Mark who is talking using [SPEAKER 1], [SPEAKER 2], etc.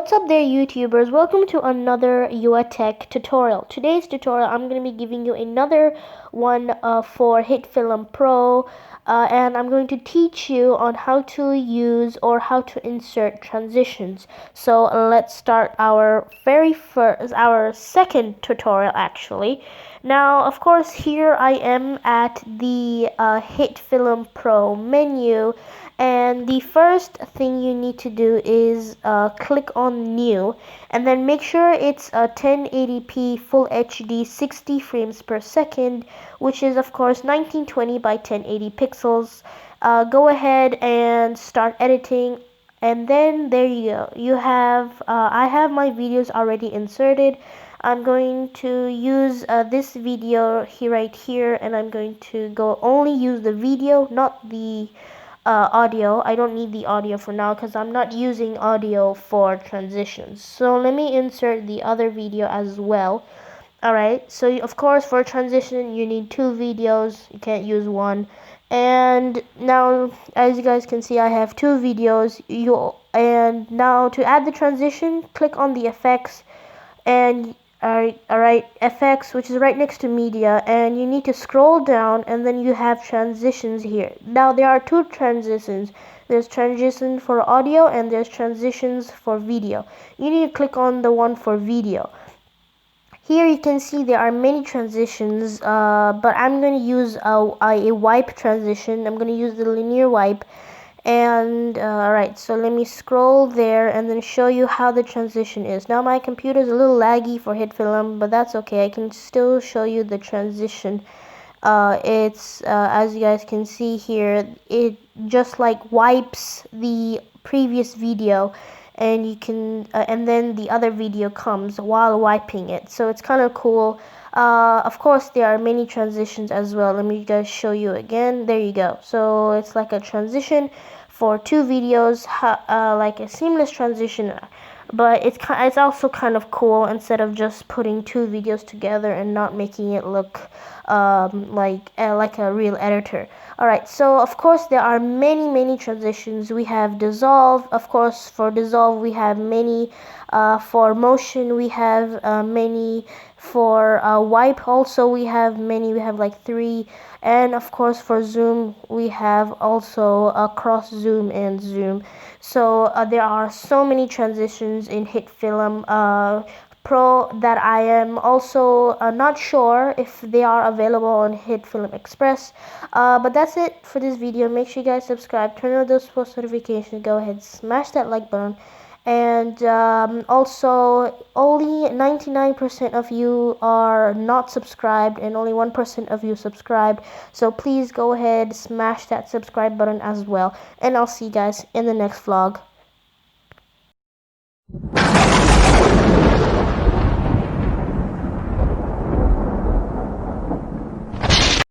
[SPEAKER 1] What's up there, YouTubers? Welcome to another UI Tech tutorial. Today's tutorial, I'm going to be giving you another one for HitFilm Pro, and I'm going to teach you on how to use or how to insert transitions. So let's start our second tutorial actually. Now, of course, here I am at the HitFilm Pro menu. And the first thing you need to do is click on new, and then make sure it's a 1080p full HD 60 frames per second, which is of course 1920 by 1080 pixels. Go ahead and start editing, and then there you go. You have I have my videos already inserted. I'm going to use this video right here, and I'm going to only use the video, not the audio. I don't need the audio for now because I'm not using audio for transitions. So let me insert the other video as well. Alright, so of course for transition you need two videos, you can't use one. And now, as you guys can see, I have two videos. And now to add the transition, click on the effects, and alright, FX, which is right next to media, and you need to scroll down, and then you have transitions here. Now there are two transitions. There's transition for audio and there's transitions for video. You need to click on the one for video. Here you can see there are many transitions, but I'm going to use a wipe transition. I'm going to use the linear wipe. And alright, so let me scroll there and then show you how the transition is. Now my computer is a little laggy for HitFilm, but that's okay. I can still show you the transition. It's as you guys can see here, it just like wipes the previous video, and you can and then the other video comes while wiping it. So it's kind of cool. Of course there are many transitions as well. Let me just show you again. There you go. So it's like a transition for two videos, like a seamless transition, but it's also kind of cool instead of just putting two videos together and not making it look like a real editor. Alright, so of course there are many transitions. We have dissolve. Of course, for dissolve we have many. For motion we have many. For wipe also we have many. We have like 3. And of course for zoom we have also cross zoom and zoom. So there are so many transitions in HitFilm Pro that I am also not sure if they are available on HitFilm Express. But that's it for this video. Make sure you guys subscribe, turn on those post notifications, go ahead, smash that like button. And also, only 99% of you are not subscribed and only 1% of you subscribed. So please go ahead, smash that subscribe button as well. And I'll see you guys in the next vlog.